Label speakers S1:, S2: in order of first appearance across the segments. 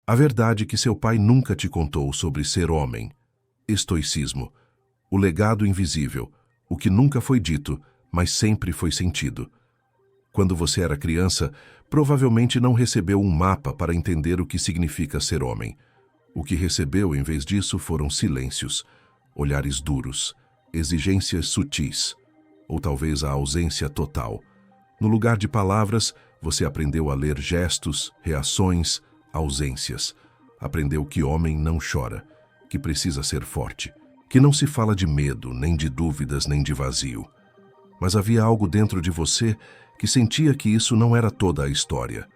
S1: A verdade que seu pai nunca te contou sobre ser homem. Estoicismo. O legado invisível. O que nunca foi dito, mas sempre foi sentido. Quando você era criança, provavelmente não recebeu um mapa para entender o que significa ser homem. O que recebeu, em vez disso, foram silêncios, olhares duros, exigências sutis, ou talvez a ausência total. No lugar de palavras, você aprendeu a ler gestos, reações, ausências. Aprendeu que homem não chora, que precisa ser forte, que não se fala de medo, nem de dúvidas, nem de vazio. Mas havia algo dentro de você que sentia que isso não era toda a história.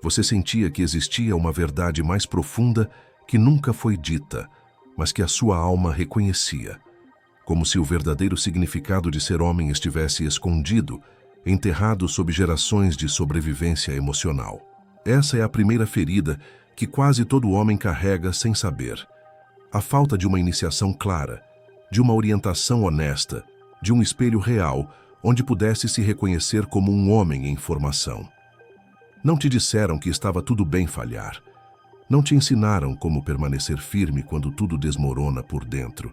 S1: Você sentia que existia uma verdade mais profunda que nunca foi dita, mas que a sua alma reconhecia. Como se o verdadeiro significado de ser homem estivesse escondido, enterrado sob gerações de sobrevivência emocional. Essa é a primeira ferida que quase todo homem carrega sem saber. A falta de uma iniciação clara, de uma orientação honesta, de um espelho real, onde pudesse se reconhecer como um homem em formação. Não te disseram que estava tudo bem falhar. Não te ensinaram como permanecer firme quando tudo desmorona por dentro.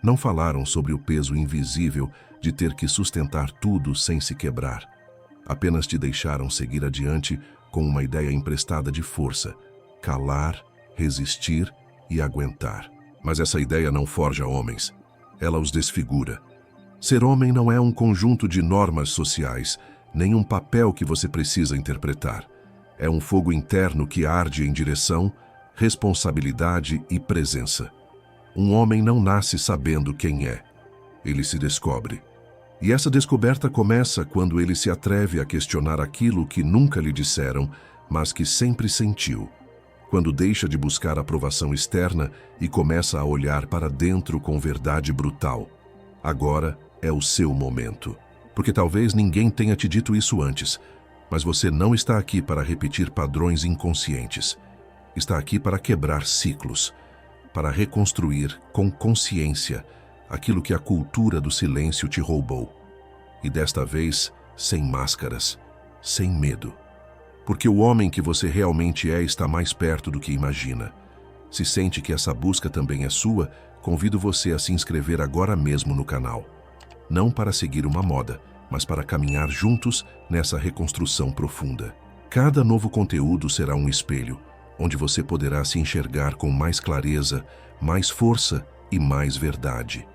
S1: Não falaram sobre o peso invisível de ter que sustentar tudo sem se quebrar. Apenas te deixaram seguir adiante com uma ideia emprestada de força, calar, resistir e aguentar. Mas essa ideia não forja homens. Ela os desfigura. Ser homem não é um conjunto de normas sociais, nem um papel que você precisa interpretar. É um fogo interno que arde em direção, responsabilidade e presença. Um homem não nasce sabendo quem é. Ele se descobre. E essa descoberta começa quando ele se atreve a questionar aquilo que nunca lhe disseram, mas que sempre sentiu. Quando deixa de buscar aprovação externa e começa a olhar para dentro com verdade brutal. Agora é o seu momento. Porque talvez ninguém tenha te dito isso antes, mas você não está aqui para repetir padrões inconscientes. Está aqui para quebrar ciclos, para reconstruir com consciência aquilo que a cultura do silêncio te roubou. E desta vez, sem máscaras, sem medo. Porque o homem que você realmente é está mais perto do que imagina. Se sente que essa busca também é sua, convido você a se inscrever agora mesmo no canal. Não para seguir uma moda, mas para caminhar juntos nessa reconstrução profunda. Cada novo conteúdo será um espelho, onde você poderá se enxergar com mais clareza, mais força e mais verdade.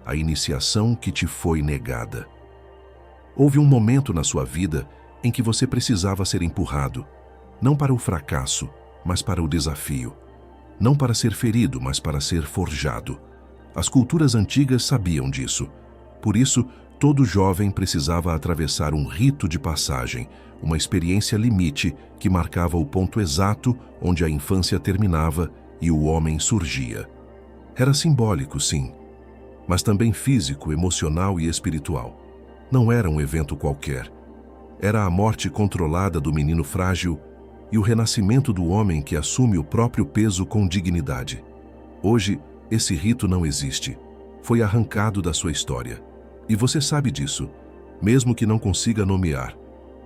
S1: A iniciação que te foi negada. Houve um momento na sua vida em que você precisava ser empurrado, não para o fracasso, mas para o desafio. Não para ser ferido, mas para ser forjado. As culturas antigas sabiam disso. Por isso, todo jovem precisava atravessar um rito de passagem, uma experiência limite que marcava o ponto exato onde a infância terminava e o homem surgia. Era simbólico, sim, mas também físico, emocional e espiritual. Não era um evento qualquer. Era a morte controlada do menino frágil e o renascimento do homem que assume o próprio peso com dignidade. Hoje, esse rito não existe. Foi arrancado da sua história. E você sabe disso, mesmo que não consiga nomear,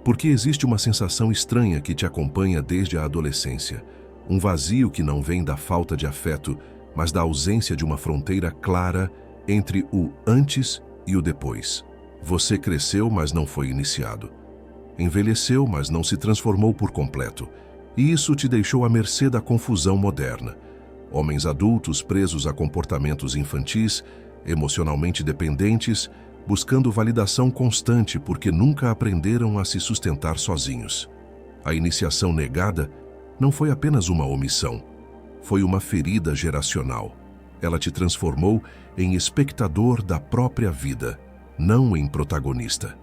S1: porque existe uma sensação estranha que te acompanha desde a adolescência, um vazio que não vem da falta de afeto, mas da ausência de uma fronteira clara entre o antes e o depois. Você cresceu, mas não foi iniciado. Envelheceu, mas não se transformou por completo, e isso te deixou à mercê da confusão moderna. Homens adultos presos a comportamentos infantis, emocionalmente dependentes, buscando validação constante porque nunca aprenderam a se sustentar sozinhos. A iniciação negada não foi apenas uma omissão, foi uma ferida geracional. Ela te transformou em espectador da própria vida, não em protagonista.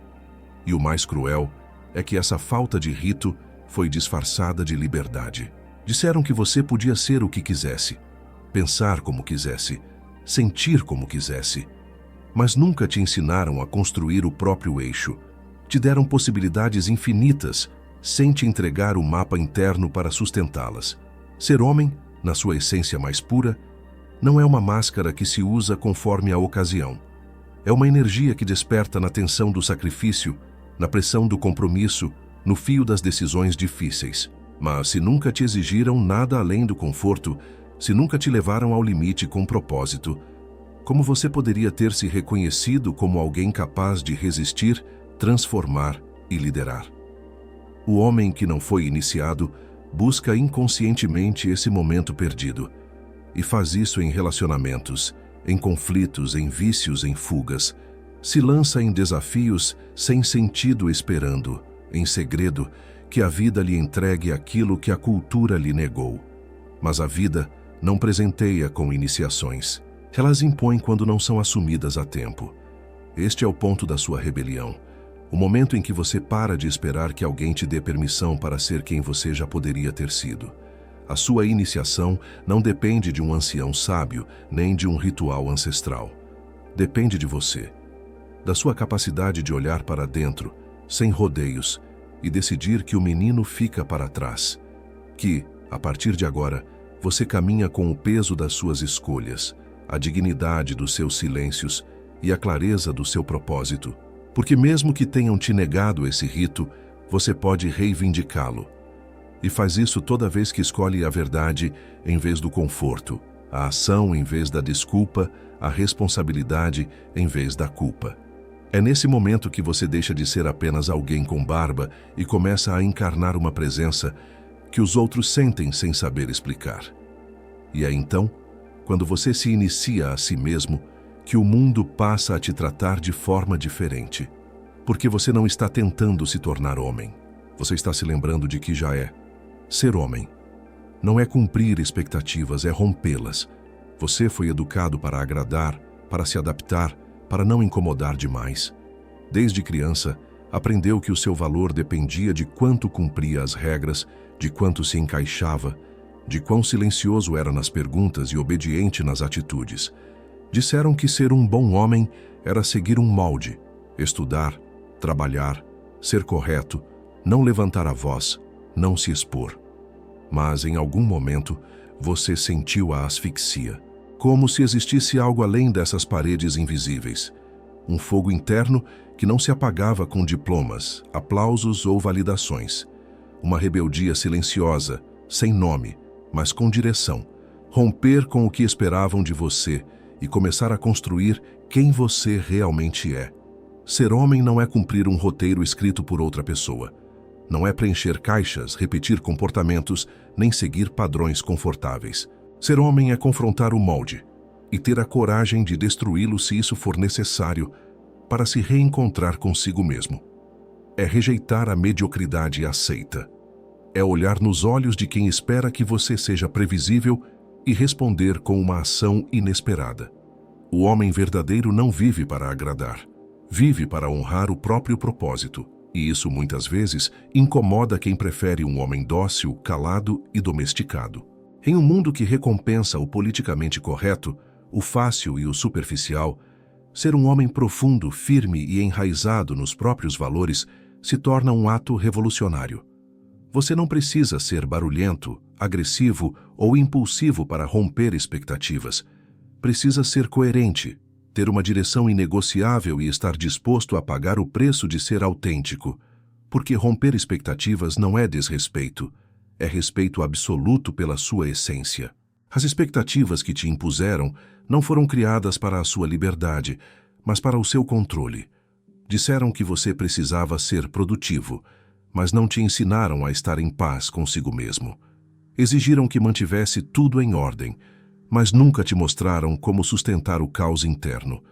S1: E o mais cruel é que essa falta de rito foi disfarçada de liberdade. Disseram que você podia ser o que quisesse, pensar como quisesse, sentir como quisesse, mas nunca te ensinaram a construir o próprio eixo. Te deram possibilidades infinitas, sem te entregar o mapa interno para sustentá-las. Ser homem, na sua essência mais pura, não é uma máscara que se usa conforme a ocasião. É uma energia que desperta na tensão do sacrifício, na pressão do compromisso, no fio das decisões difíceis. Mas se nunca te exigiram nada além do conforto, se nunca te levaram ao limite com propósito, como você poderia ter se reconhecido como alguém capaz de resistir, transformar e liderar? O homem que não foi iniciado busca inconscientemente esse momento perdido e faz isso em relacionamentos, em conflitos, em vícios, em fugas. Se lança em desafios sem sentido esperando, em segredo, que a vida lhe entregue aquilo que a cultura lhe negou. Mas a vida não presenteia com iniciações. Elas impõem quando não são assumidas a tempo. Este é o ponto da sua rebelião. O momento em que você para de esperar que alguém te dê permissão para ser quem você já poderia ter sido. A sua iniciação não depende de um ancião sábio, nem de um ritual ancestral. Depende de você, da sua capacidade de olhar para dentro, sem rodeios, e decidir que o menino fica para trás. Que, a partir de agora, você caminha com o peso das suas escolhas, a dignidade dos seus silêncios e a clareza do seu propósito. Porque mesmo que tenham te negado esse rito, você pode reivindicá-lo. E faz isso toda vez que escolhe a verdade em vez do conforto, a ação em vez da desculpa, a responsabilidade em vez da culpa. É nesse momento que você deixa de ser apenas alguém com barba e começa a encarnar uma presença que os outros sentem sem saber explicar. E é então, quando você se inicia a si mesmo, que o mundo passa a te tratar de forma diferente. Porque você não está tentando se tornar homem. Você está se lembrando de que já é. Ser homem não é cumprir expectativas, é rompê-las. Você foi educado para agradar, para se adaptar, para não incomodar demais. Desde criança, aprendeu que o seu valor dependia de quanto cumpria as regras, de quanto se encaixava, de quão silencioso era nas perguntas e obediente nas atitudes. Disseram que ser um bom homem era seguir um molde, estudar, trabalhar, ser correto, não levantar a voz, não se expor. Mas em algum momento, você sentiu a asfixia. Como se existisse algo além dessas paredes invisíveis. Um fogo interno que não se apagava com diplomas, aplausos ou validações. Uma rebeldia silenciosa, sem nome, mas com direção. Romper com o que esperavam de você e começar a construir quem você realmente é. Ser homem não é cumprir um roteiro escrito por outra pessoa. Não é preencher caixas, repetir comportamentos, nem seguir padrões confortáveis. Ser homem é confrontar o molde e ter a coragem de destruí-lo se isso for necessário para se reencontrar consigo mesmo. É rejeitar a mediocridade aceita. É olhar nos olhos de quem espera que você seja previsível e responder com uma ação inesperada. O homem verdadeiro não vive para agradar, vive para honrar o próprio propósito. E isso muitas vezes incomoda quem prefere um homem dócil, calado e domesticado. Em um mundo que recompensa o politicamente correto, o fácil e o superficial, ser um homem profundo, firme e enraizado nos próprios valores se torna um ato revolucionário. Você não precisa ser barulhento, agressivo ou impulsivo para romper expectativas. Precisa ser coerente, ter uma direção inegociável e estar disposto a pagar o preço de ser autêntico. Porque romper expectativas não é desrespeito, é respeito absoluto pela sua essência. As expectativas que te impuseram não foram criadas para a sua liberdade, mas para o seu controle. Disseram que você precisava ser produtivo, mas não te ensinaram a estar em paz consigo mesmo. Exigiram que mantivesse tudo em ordem, mas nunca te mostraram como sustentar o caos interno.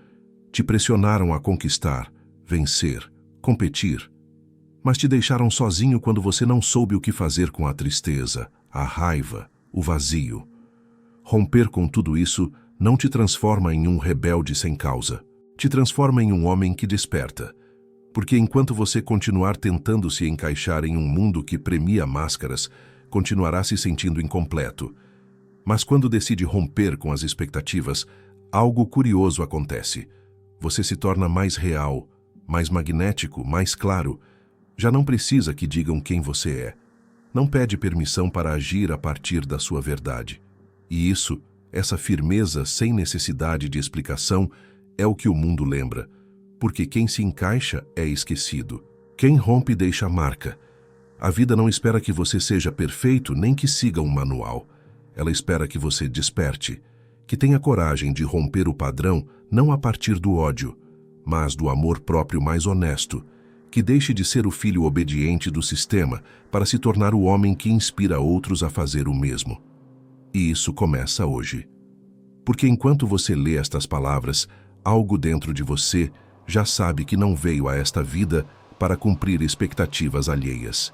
S1: Te pressionaram a conquistar, vencer, competir, mas te deixaram sozinho quando você não soube o que fazer com a tristeza, a raiva, o vazio. Romper com tudo isso não te transforma em um rebelde sem causa. Te transforma em um homem que desperta. Porque enquanto você continuar tentando se encaixar em um mundo que premia máscaras, continuará se sentindo incompleto. Mas quando decide romper com as expectativas, algo curioso acontece. Você se torna mais real, mais magnético, mais claro. Já não precisa que digam quem você é. Não pede permissão para agir a partir da sua verdade. E isso, essa firmeza sem necessidade de explicação, é o que o mundo lembra. Porque quem se encaixa é esquecido. Quem rompe deixa marca. A vida não espera que você seja perfeito nem que siga um manual. Ela espera que você desperte, que tenha coragem de romper o padrão não a partir do ódio, mas do amor próprio mais honesto, que deixe de ser o filho obediente do sistema para se tornar o homem que inspira outros a fazer o mesmo. E isso começa hoje. Porque enquanto você lê estas palavras, algo dentro de você já sabe que não veio a esta vida para cumprir expectativas alheias.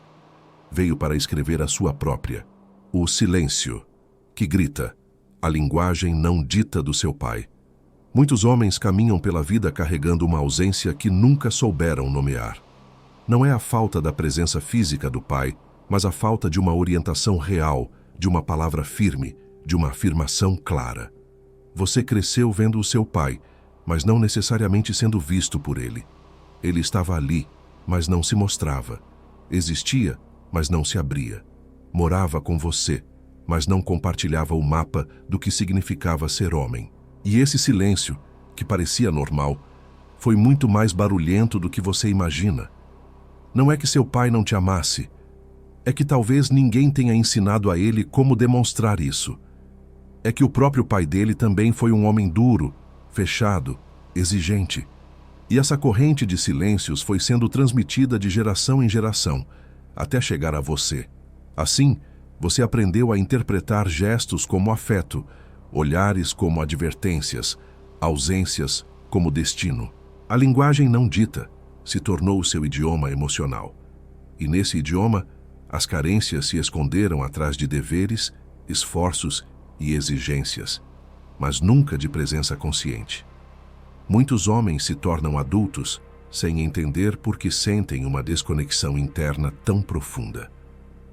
S1: Veio para escrever a sua própria. O silêncio, que grita, a linguagem não dita do seu pai. Muitos homens caminham pela vida carregando uma ausência que nunca souberam nomear. Não é a falta da presença física do pai, mas a falta de uma orientação real, de uma palavra firme, de uma afirmação clara. Você cresceu vendo o seu pai, mas não necessariamente sendo visto por ele. Ele estava ali, mas não se mostrava. Existia, mas não se abria. Morava com você, mas não compartilhava o mapa do que significava ser homem. E esse silêncio, que parecia normal, foi muito mais barulhento do que você imagina. Não é que seu pai não te amasse, é que talvez ninguém tenha ensinado a ele como demonstrar isso. É que o próprio pai dele também foi um homem duro, fechado, exigente. E essa corrente de silêncios foi sendo transmitida de geração em geração, até chegar a você. Assim, você aprendeu a interpretar gestos como afeto, olhares como advertências, ausências como destino. A linguagem não dita se tornou o seu idioma emocional. E nesse idioma, as carências se esconderam atrás de deveres, esforços e exigências, mas nunca de presença consciente. Muitos homens se tornam adultos sem entender por que sentem uma desconexão interna tão profunda.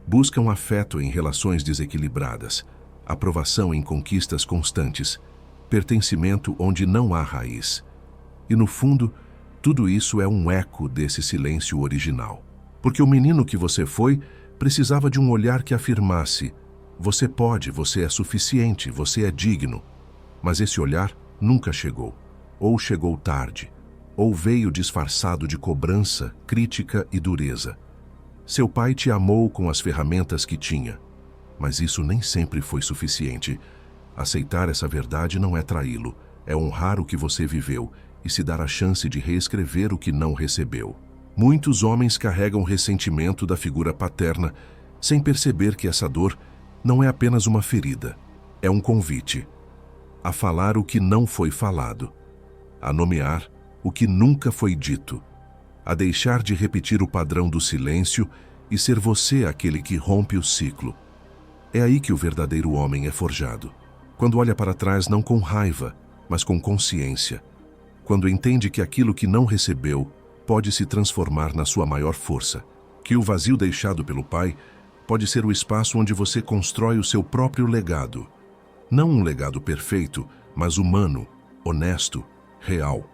S1: Buscam afeto em relações desequilibradas, aprovação em conquistas constantes, pertencimento onde não há raiz. E no fundo, tudo isso é um eco desse silêncio original. Porque o menino que você foi precisava de um olhar que afirmasse: você pode, você é suficiente, você é digno. Mas esse olhar nunca chegou. Ou chegou tarde, ou veio disfarçado de cobrança, crítica e dureza. Seu pai te amou com as ferramentas que tinha, mas isso nem sempre foi suficiente. Aceitar essa verdade não é traí-lo, é honrar o que você viveu e se dar a chance de reescrever o que não recebeu. Muitos homens carregam ressentimento da figura paterna, sem perceber que essa dor não é apenas uma ferida, é um convite a falar o que não foi falado, a nomear o que nunca foi dito, a deixar de repetir o padrão do silêncio e ser você aquele que rompe o ciclo. É aí que o verdadeiro homem é forjado. Quando olha para trás não com raiva, mas com consciência. Quando entende que aquilo que não recebeu pode se transformar na sua maior força. Que o vazio deixado pelo pai pode ser o espaço onde você constrói o seu próprio legado. Não um legado perfeito, mas humano, honesto, real.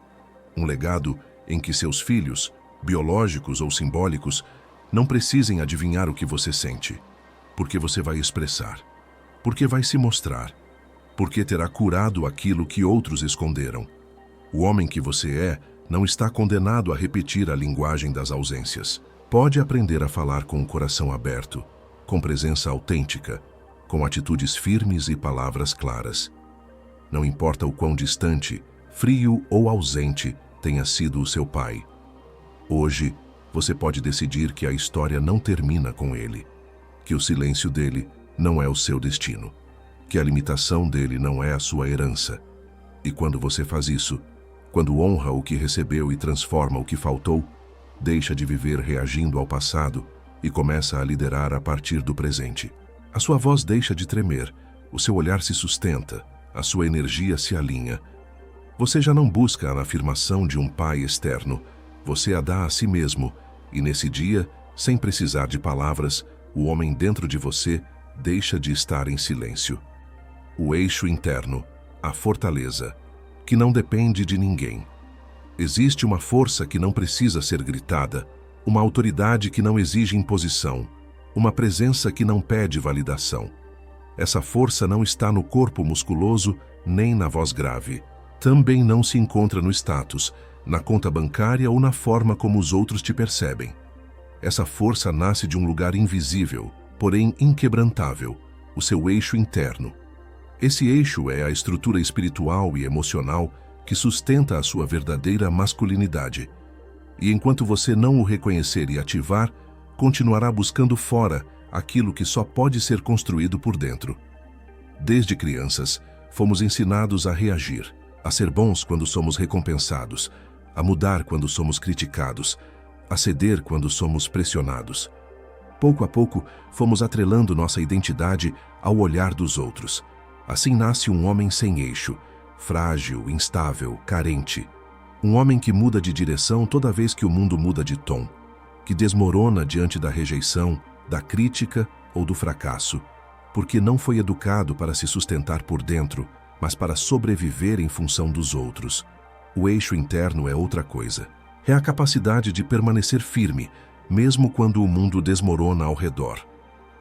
S1: Um legado em que seus filhos, biológicos ou simbólicos, não precisem adivinhar o que você sente, porque você vai expressar, porque vai se mostrar, porque terá curado aquilo que outros esconderam. O homem que você é não está condenado a repetir a linguagem das ausências. Pode aprender a falar com o coração aberto, com presença autêntica, com atitudes firmes e palavras claras. Não importa o quão distante, frio ou ausente tenha sido o seu pai. Hoje, você pode decidir que a história não termina com ele, que o silêncio dele não é o seu destino, que a limitação dele não é a sua herança. E quando você faz isso, quando honra o que recebeu e transforma o que faltou, deixa de viver reagindo ao passado e começa a liderar a partir do presente. A sua voz deixa de tremer, o seu olhar se sustenta, a sua energia se alinha. Você já não busca a afirmação de um pai externo, você a dá a si mesmo, e nesse dia, sem precisar de palavras, o homem dentro de você deixa de estar em silêncio. O eixo interno, a fortaleza, que não depende de ninguém. Existe uma força que não precisa ser gritada, uma autoridade que não exige imposição, uma presença que não pede validação. Essa força não está no corpo musculoso nem na voz grave. Também não se encontra no status, na conta bancária ou na forma como os outros te percebem. Essa força nasce de um lugar invisível, porém inquebrantável, o seu eixo interno. Esse eixo é a estrutura espiritual e emocional que sustenta a sua verdadeira masculinidade. E enquanto você não o reconhecer e ativar, continuará buscando fora aquilo que só pode ser construído por dentro. Desde crianças, fomos ensinados a reagir, a ser bons quando somos recompensados, a mudar quando somos criticados, a ceder quando somos pressionados. Pouco a pouco, fomos atrelando nossa identidade ao olhar dos outros. Assim nasce um homem sem eixo, frágil, instável, carente. Um homem que muda de direção toda vez que o mundo muda de tom, que desmorona diante da rejeição, da crítica ou do fracasso, porque não foi educado para se sustentar por dentro, mas para sobreviver em função dos outros. O eixo interno é outra coisa. É a capacidade de permanecer firme, mesmo quando o mundo desmorona ao redor.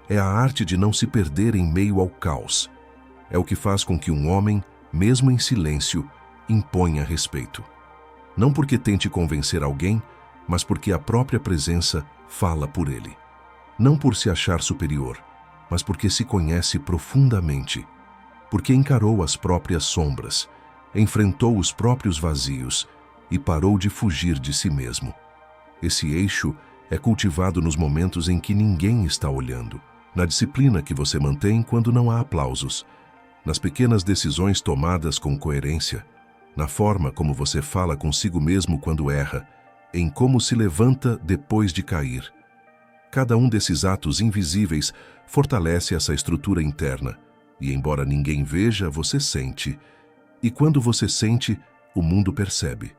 S1: É a arte de não se perder em meio ao caos. É o que faz com que um homem, mesmo em silêncio, imponha respeito. Não porque tente convencer alguém, mas porque a própria presença fala por ele. Não por se achar superior, mas porque se conhece profundamente. Porque encarou as próprias sombras, enfrentou os próprios vazios e parou de fugir de si mesmo. Esse eixo é cultivado nos momentos em que ninguém está olhando, na disciplina que você mantém quando não há aplausos, nas pequenas decisões tomadas com coerência, na forma como você fala consigo mesmo quando erra, em como se levanta depois de cair. Cada um desses atos invisíveis fortalece essa estrutura interna, e embora ninguém veja, você sente. E quando você sente, o mundo percebe.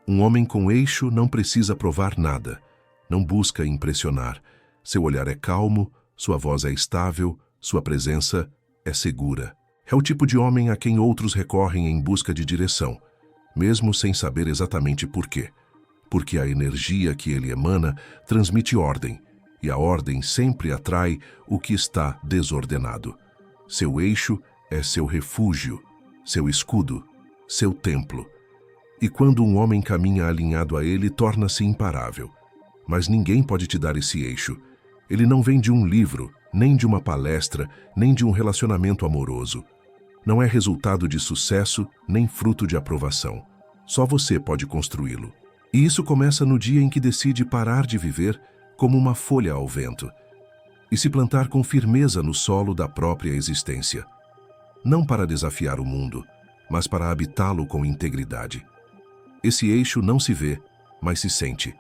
S1: Um homem com eixo não precisa provar nada, não busca impressionar. Seu olhar é calmo, sua voz é estável, sua presença é segura. É o tipo de homem a quem outros recorrem em busca de direção, mesmo sem saber exatamente por quê. Porque a energia que ele emana transmite ordem, e a ordem sempre atrai o que está desordenado. Seu eixo é seu refúgio, seu escudo, seu templo. E quando um homem caminha alinhado a ele, torna-se imparável. Mas ninguém pode te dar esse eixo. Ele não vem de um livro, nem de uma palestra, nem de um relacionamento amoroso. Não é resultado de sucesso, nem fruto de aprovação. Só você pode construí-lo. E isso começa no dia em que decide parar de viver como uma folha ao vento e se plantar com firmeza no solo da própria existência. Não para desafiar o mundo, mas para habitá-lo com integridade. Esse eixo não se vê, mas se sente.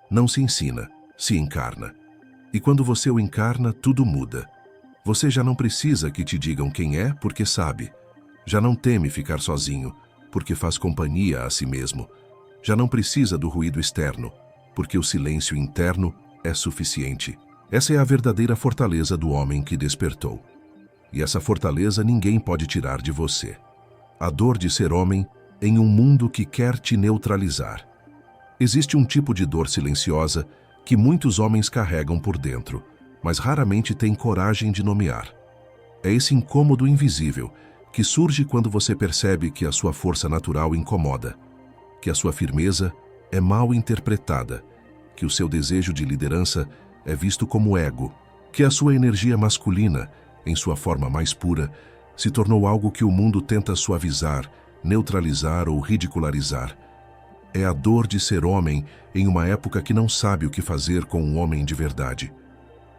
S1: Não se ensina, se encarna. E quando você o encarna, tudo muda. Você já não precisa que te digam quem é, porque sabe. Já não teme ficar sozinho, porque faz companhia a si mesmo. Já não precisa do ruído externo, porque o silêncio interno é suficiente. Essa é a verdadeira fortaleza do homem que despertou. E essa fortaleza ninguém pode tirar de você. A dor de ser homem em um mundo que quer te neutralizar. Existe um tipo de dor silenciosa que muitos homens carregam por dentro, mas raramente têm coragem de nomear. É esse incômodo invisível que surge quando você percebe que a sua força natural incomoda, que a sua firmeza é mal interpretada, que o seu desejo de liderança é visto como ego, que a sua energia masculina, em sua forma mais pura, se tornou algo que o mundo tenta suavizar, neutralizar ou ridicularizar. É a dor de ser homem em uma época que não sabe o que fazer com um homem de verdade.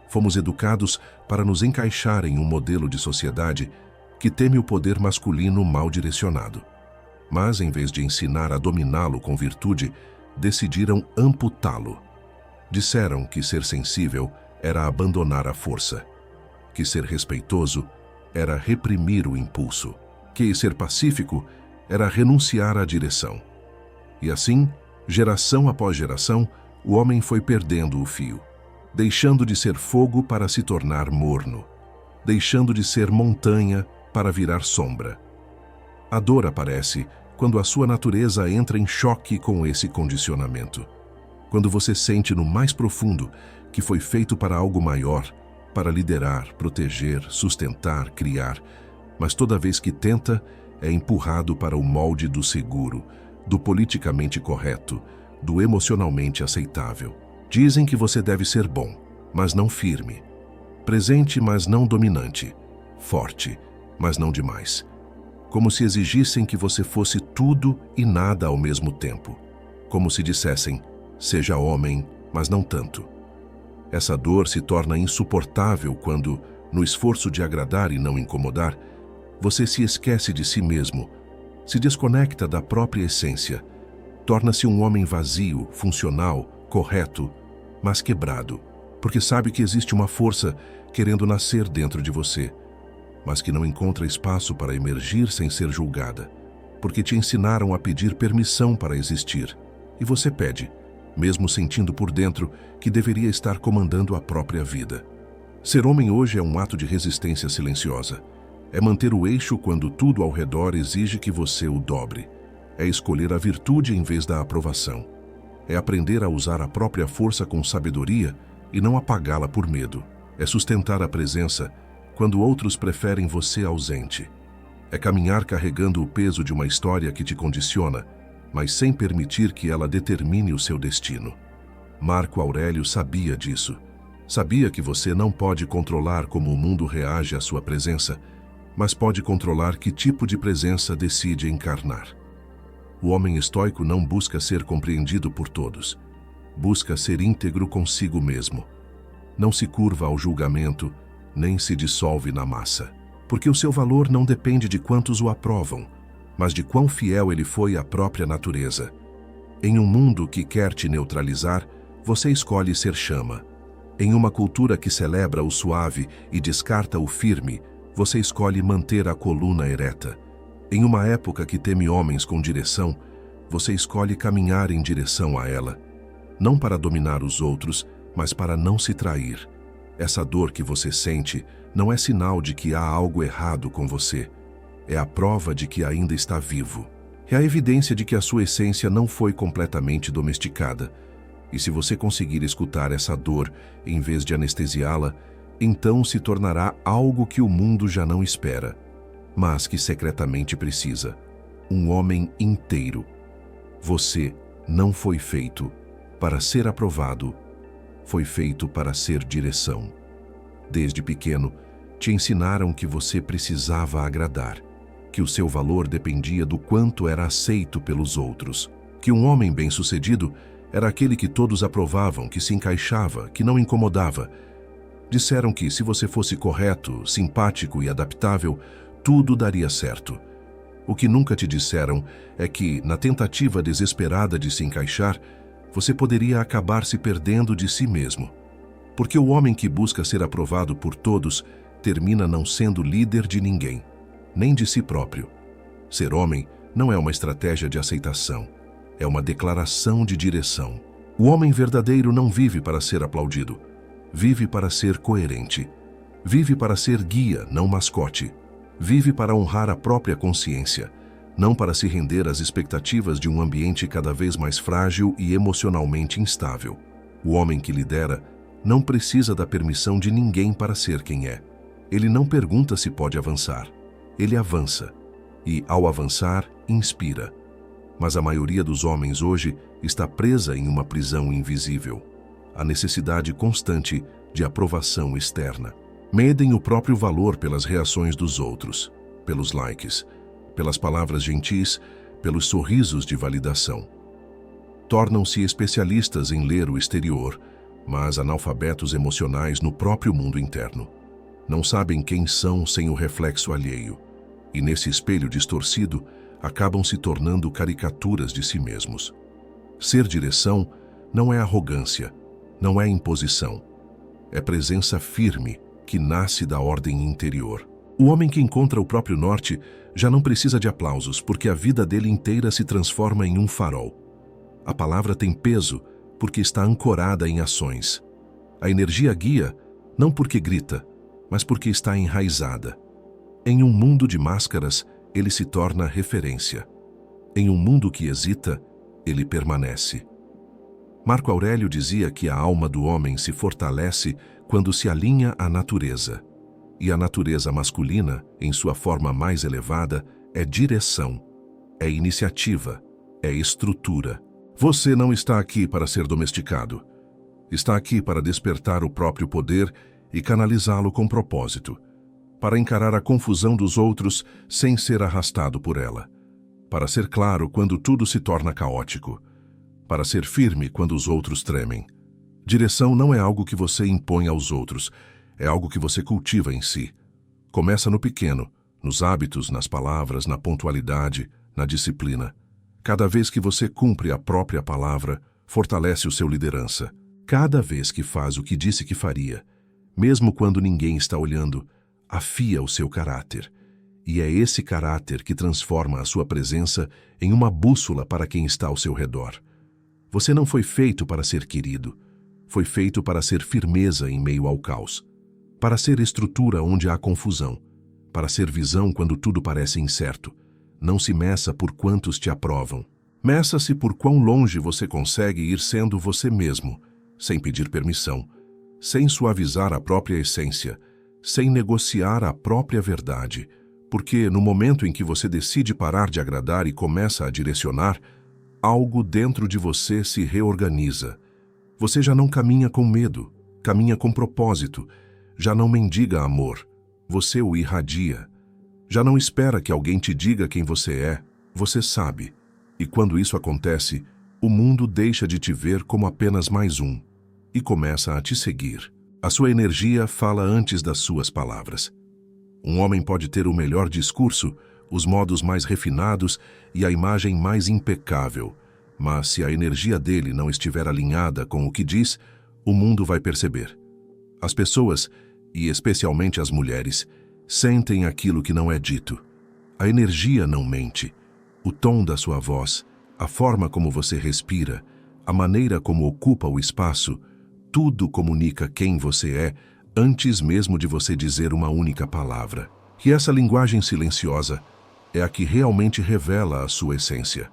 S1: Fomos educados para nos encaixar em um modelo de sociedade que teme o poder masculino mal direcionado. Mas, em vez de ensinar a dominá-lo com virtude, decidiram amputá-lo. Disseram que ser sensível era abandonar a força, que ser respeitoso era reprimir o impulso, que ser pacífico era renunciar à direção. E assim, geração após geração, o homem foi perdendo o fio, deixando de ser fogo para se tornar morno, deixando de ser montanha para virar sombra. A dor aparece quando a sua natureza entra em choque com esse condicionamento. Quando você sente no mais profundo que foi feito para algo maior, para liderar, proteger, sustentar, criar, mas toda vez que tenta, é empurrado para o molde do seguro, do politicamente correto, do emocionalmente aceitável. Dizem que você deve ser bom, mas não firme. Presente, mas não dominante. Forte, mas não demais. Como se exigissem que você fosse tudo e nada ao mesmo tempo. Como se dissessem, seja homem, mas não tanto. Essa dor se torna insuportável quando, no esforço de agradar e não incomodar, você se esquece de si mesmo, se desconecta da própria essência, torna-se um homem vazio, funcional, correto, mas quebrado, porque sabe que existe uma força querendo nascer dentro de você, mas que não encontra espaço para emergir sem ser julgada, porque te ensinaram a pedir permissão para existir, e você pede, mesmo sentindo por dentro que deveria estar comandando a própria vida. Ser homem hoje é um ato de resistência silenciosa. É manter o eixo quando tudo ao redor exige que você o dobre. É escolher a virtude em vez da aprovação. É aprender a usar a própria força com sabedoria e não apagá-la por medo. É sustentar a presença quando outros preferem você ausente. É caminhar carregando o peso de uma história que te condiciona, mas sem permitir que ela determine o seu destino. Marco Aurélio sabia disso. Sabia que você não pode controlar como o mundo reage à sua presença, mas pode controlar que tipo de presença decide encarnar. O homem estoico não busca ser compreendido por todos. Busca ser íntegro consigo mesmo. Não se curva ao julgamento, nem se dissolve na massa. Porque o seu valor não depende de quantos o aprovam, mas de quão fiel ele foi à própria natureza. Em um mundo que quer te neutralizar, você escolhe ser chama. Em uma cultura que celebra o suave e descarta o firme, você escolhe manter a coluna ereta. Em uma época que teme homens com direção, você escolhe caminhar em direção a ela. Não para dominar os outros, mas para não se trair. Essa dor que você sente não é sinal de que há algo errado com você. É a prova de que ainda está vivo. É a evidência de que a sua essência não foi completamente domesticada. E se você conseguir escutar essa dor em vez de anestesiá-la, então se tornará algo que o mundo já não espera, mas que secretamente precisa. Um homem inteiro. Você não foi feito para ser aprovado, foi feito para ser direção. Desde pequeno, te ensinaram que você precisava agradar, que o seu valor dependia do quanto era aceito pelos outros, que um homem bem-sucedido era aquele que todos aprovavam, que se encaixava, que não incomodava. Disseram que se você fosse correto, simpático e adaptável, tudo daria certo. O que nunca te disseram é que, na tentativa desesperada de se encaixar, você poderia acabar se perdendo de si mesmo. Porque o homem que busca ser aprovado por todos termina não sendo líder de ninguém, nem de si próprio. Ser homem não é uma estratégia de aceitação, é uma declaração de direção. O homem verdadeiro não vive para ser aplaudido, vive para ser coerente. Vive para ser guia, não mascote. Vive para honrar a própria consciência, não para se render às expectativas de um ambiente cada vez mais frágil e emocionalmente instável. O homem que lidera não precisa da permissão de ninguém para ser quem é. Ele não pergunta se pode avançar. Ele avança. E, ao avançar, inspira. Mas a maioria dos homens hoje está presa em uma prisão invisível. A necessidade constante de aprovação externa. Medem o próprio valor pelas reações dos outros, pelos likes, pelas palavras gentis, pelos sorrisos de validação. Tornam-se especialistas em ler o exterior, mas analfabetos emocionais no próprio mundo interno. Não sabem quem são sem o reflexo alheio, e nesse espelho distorcido acabam se tornando caricaturas de si mesmos. Ser direção não é arrogância, não é imposição. É presença firme que nasce da ordem interior. O homem que encontra o próprio norte já não precisa de aplausos, porque a vida dele inteira se transforma em um farol. A palavra tem peso porque está ancorada em ações. A energia guia não porque grita, mas porque está enraizada. Em um mundo de máscaras, ele se torna referência. Em um mundo que hesita, ele permanece. Marco Aurélio dizia que a alma do homem se fortalece quando se alinha à natureza. E a natureza masculina, em sua forma mais elevada, é direção, é iniciativa, é estrutura. Você não está aqui para ser domesticado. Está aqui para despertar o próprio poder e canalizá-lo com propósito, para encarar a confusão dos outros sem ser arrastado por ela, para ser claro quando tudo se torna caótico, para ser firme quando os outros tremem. Direção não é algo que você impõe aos outros, é algo que você cultiva em si. Começa no pequeno, nos hábitos, nas palavras, na pontualidade, na disciplina. Cada vez que você cumpre a própria palavra, fortalece o seu liderança. Cada vez que faz o que disse que faria, mesmo quando ninguém está olhando, afia o seu caráter. E é esse caráter que transforma a sua presença em uma bússola para quem está ao seu redor. Você não foi feito para ser querido. Foi feito para ser firmeza em meio ao caos. Para ser estrutura onde há confusão. Para ser visão quando tudo parece incerto. Não se meça por quantos te aprovam. Meça-se por quão longe você consegue ir sendo você mesmo, sem pedir permissão, sem suavizar a própria essência, sem negociar a própria verdade, porque no momento em que você decide parar de agradar e começa a direcionar, algo dentro de você se reorganiza. Você já não caminha com medo, caminha com propósito, já não mendiga amor, você o irradia. Já não espera que alguém te diga quem você é, você sabe. E quando isso acontece, o mundo deixa de te ver como apenas mais um e começa a te seguir. A sua energia fala antes das suas palavras. Um homem pode ter o melhor discurso, os modos mais refinados e a imagem mais impecável, mas se a energia dele não estiver alinhada com o que diz, o mundo vai perceber. As pessoas, e especialmente as mulheres, sentem aquilo que não é dito. A energia não mente. O tom da sua voz, a forma como você respira, a maneira como ocupa o espaço, tudo comunica quem você é antes mesmo de você dizer uma única palavra. E essa linguagem silenciosa é a que realmente revela a sua essência.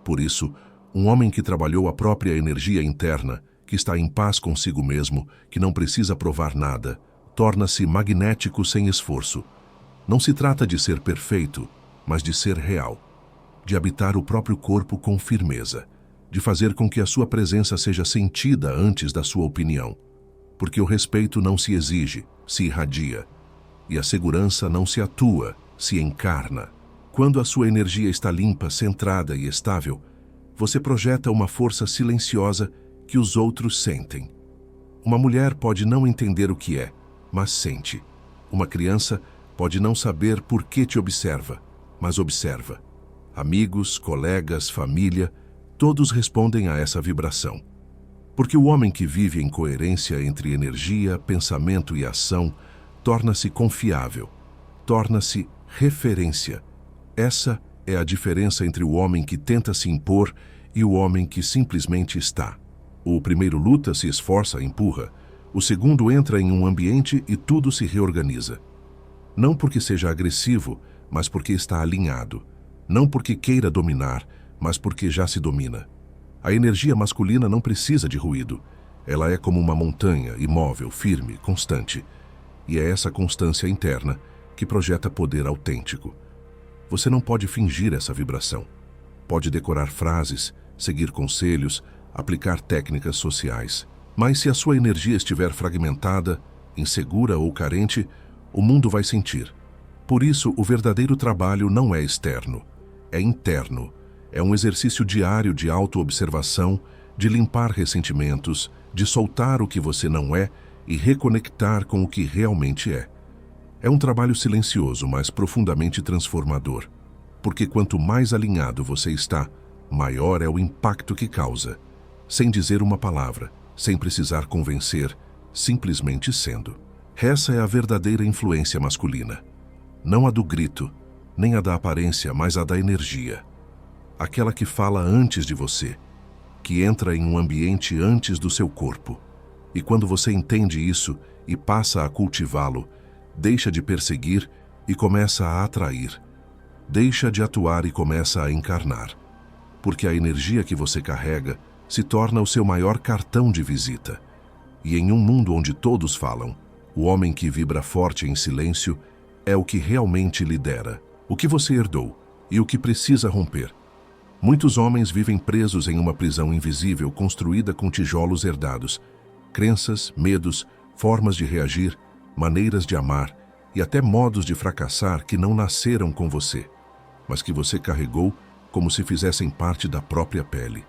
S1: Por isso, um homem que trabalhou a própria energia interna, que está em paz consigo mesmo, que não precisa provar nada, torna-se magnético sem esforço. Não se trata de ser perfeito, mas de ser real, de habitar o próprio corpo com firmeza, de fazer com que a sua presença seja sentida antes da sua opinião, porque o respeito não se exige, se irradia, e a segurança não se atua, se encarna. Quando a sua energia está limpa, centrada e estável, você projeta uma força silenciosa que os outros sentem. Uma mulher pode não entender o que é, mas sente. Uma criança pode não saber por que te observa, mas observa. Amigos, colegas, família, todos respondem a essa vibração. Porque o homem que vive em coerência entre energia, pensamento e ação torna-se confiável, torna-se referência. Essa é a diferença entre o homem que tenta se impor e o homem que simplesmente está. O primeiro luta, se esforça, empurra. O segundo entra em um ambiente e tudo se reorganiza. Não porque seja agressivo, mas porque está alinhado. Não porque queira dominar, mas porque já se domina. A energia masculina não precisa de ruído. Ela é como uma montanha, imóvel, firme, constante. E é essa constância interna que projeta poder autêntico. Você não pode fingir essa vibração. Pode decorar frases, seguir conselhos, aplicar técnicas sociais. Mas se a sua energia estiver fragmentada, insegura ou carente, o mundo vai sentir. Por isso, o verdadeiro trabalho não é externo, é interno. É um exercício diário de autoobservação, de limpar ressentimentos, de soltar o que você não é e reconectar com o que realmente é. É um trabalho silencioso, mas profundamente transformador. Porque quanto mais alinhado você está, maior é o impacto que causa. Sem dizer uma palavra, sem precisar convencer, simplesmente sendo. Essa é a verdadeira influência masculina. Não a do grito, nem a da aparência, mas a da energia. Aquela que fala antes de você, que entra em um ambiente antes do seu corpo. E quando você entende isso e passa a cultivá-lo, deixa de perseguir e começa a atrair. Deixa de atuar e começa a encarnar. Porque a energia que você carrega se torna o seu maior cartão de visita. E em um mundo onde todos falam, o homem que vibra forte em silêncio é o que realmente lidera, o que você herdou e o que precisa romper. Muitos homens vivem presos em uma prisão invisível construída com tijolos herdados, crenças, medos, formas de reagir, maneiras de amar e até modos de fracassar que não nasceram com você, mas que você carregou como se fizessem parte da própria pele.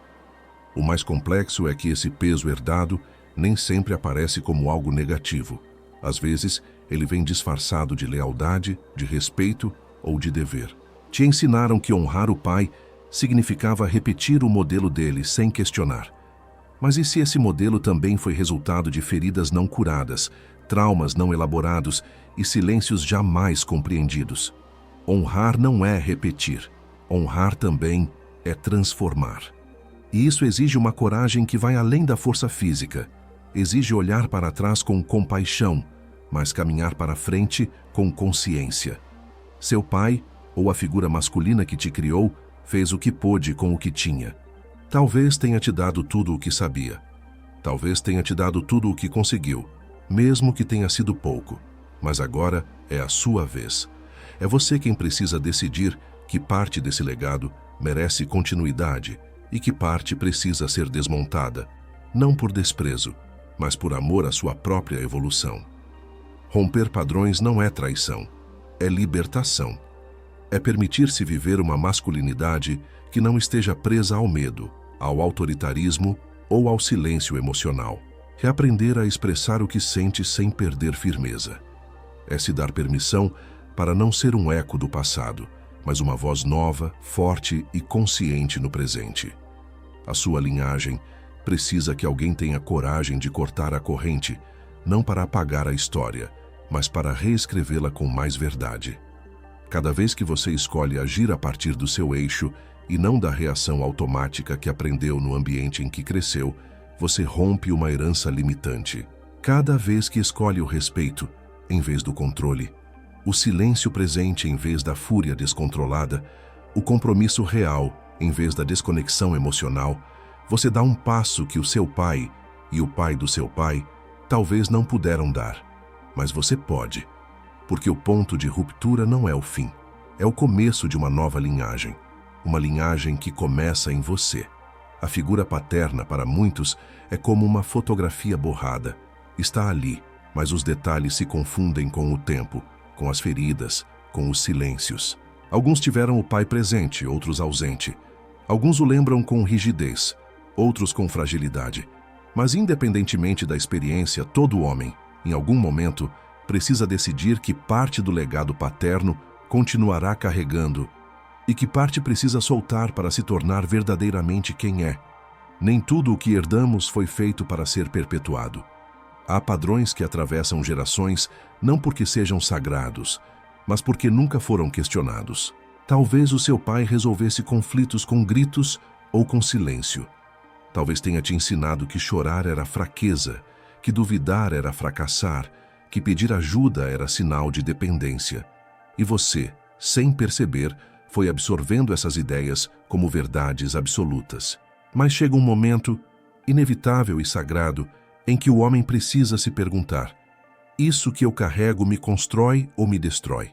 S1: O mais complexo é que esse peso herdado nem sempre aparece como algo negativo. Às vezes, ele vem disfarçado de lealdade, de respeito ou de dever. Te ensinaram que honrar o pai significava repetir o modelo dele sem questionar. Mas e se esse modelo também foi resultado de feridas não curadas, traumas não elaborados e silêncios jamais compreendidos? Honrar não é repetir. Honrar também é transformar. E isso exige uma coragem que vai além da força física. Exige olhar para trás com compaixão, mas caminhar para frente com consciência. Seu pai, ou a figura masculina que te criou, fez o que pôde com o que tinha. Talvez tenha te dado tudo o que sabia. Talvez tenha te dado tudo o que conseguiu, mesmo que tenha sido pouco. Mas agora é a sua vez. É você quem precisa decidir que parte desse legado merece continuidade e que parte precisa ser desmontada, não por desprezo, mas por amor à sua própria evolução. Romper padrões não é traição, é libertação. É permitir-se viver uma masculinidade que não esteja presa ao medo, ao autoritarismo ou ao silêncio emocional. É aprender a expressar o que sente sem perder firmeza. É se dar permissão para não ser um eco do passado, mas uma voz nova, forte e consciente no presente. A sua linhagem precisa que alguém tenha coragem de cortar a corrente, não para apagar a história, mas para reescrevê-la com mais verdade. Cada vez que você escolhe agir a partir do seu eixo e não da reação automática que aprendeu no ambiente em que cresceu, você rompe uma herança limitante. Cada vez que escolhe o respeito, em vez do controle, o silêncio presente em vez da fúria descontrolada, o compromisso real em vez da desconexão emocional, você dá um passo que o seu pai e o pai do seu pai talvez não puderam dar. Mas você pode, porque o ponto de ruptura não é o fim, é o começo de uma nova linhagem, uma linhagem que começa em você. A figura paterna, para muitos, é como uma fotografia borrada. Está ali, mas os detalhes se confundem com o tempo, com as feridas, com os silêncios. Alguns tiveram o pai presente, outros ausente. Alguns o lembram com rigidez, outros com fragilidade. Mas independentemente da experiência, todo homem, em algum momento, precisa decidir que parte do legado paterno continuará carregando e que parte precisa soltar para se tornar verdadeiramente quem é. Nem tudo o que herdamos foi feito para ser perpetuado. Há padrões que atravessam gerações não porque sejam sagrados, mas porque nunca foram questionados. Talvez o seu pai resolvesse conflitos com gritos ou com silêncio. Talvez tenha te ensinado que chorar era fraqueza, que duvidar era fracassar, que pedir ajuda era sinal de dependência. E você, sem perceber, foi absorvendo essas ideias como verdades absolutas. Mas chega um momento, inevitável e sagrado, em que o homem precisa se perguntar: isso que eu carrego me constrói ou me destrói?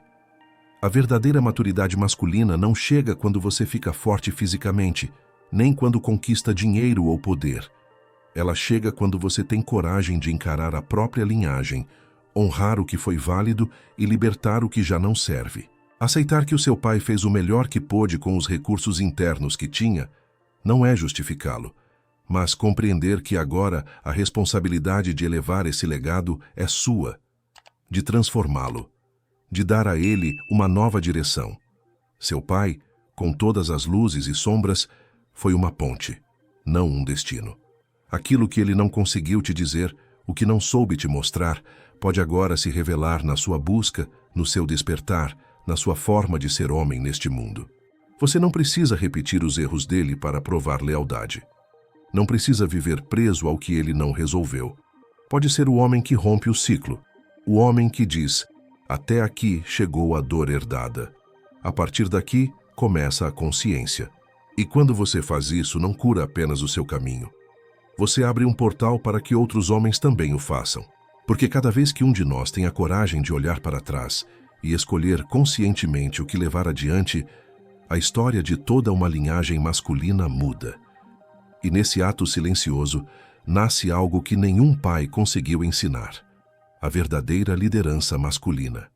S1: A verdadeira maturidade masculina não chega quando você fica forte fisicamente, nem quando conquista dinheiro ou poder. Ela chega quando você tem coragem de encarar a própria linhagem, honrar o que foi válido e libertar o que já não serve. Aceitar que o seu pai fez o melhor que pôde com os recursos internos que tinha não é justificá-lo, mas compreender que agora a responsabilidade de elevar esse legado é sua, de transformá-lo, de dar a ele uma nova direção. Seu pai, com todas as luzes e sombras, foi uma ponte, não um destino. Aquilo que ele não conseguiu te dizer, o que não soube te mostrar, pode agora se revelar na sua busca, no seu despertar, na sua forma de ser homem neste mundo. Você não precisa repetir os erros dele para provar lealdade. Não precisa viver preso ao que ele não resolveu. Pode ser o homem que rompe o ciclo, o homem que diz: até aqui chegou a dor herdada. A partir daqui, começa a consciência. E quando você faz isso, não cura apenas o seu caminho. Você abre um portal para que outros homens também o façam. Porque cada vez que um de nós tem a coragem de olhar para trás e escolher conscientemente o que levar adiante, a história de toda uma linhagem masculina muda. E nesse ato silencioso, nasce algo que nenhum pai conseguiu ensinar: a verdadeira liderança masculina.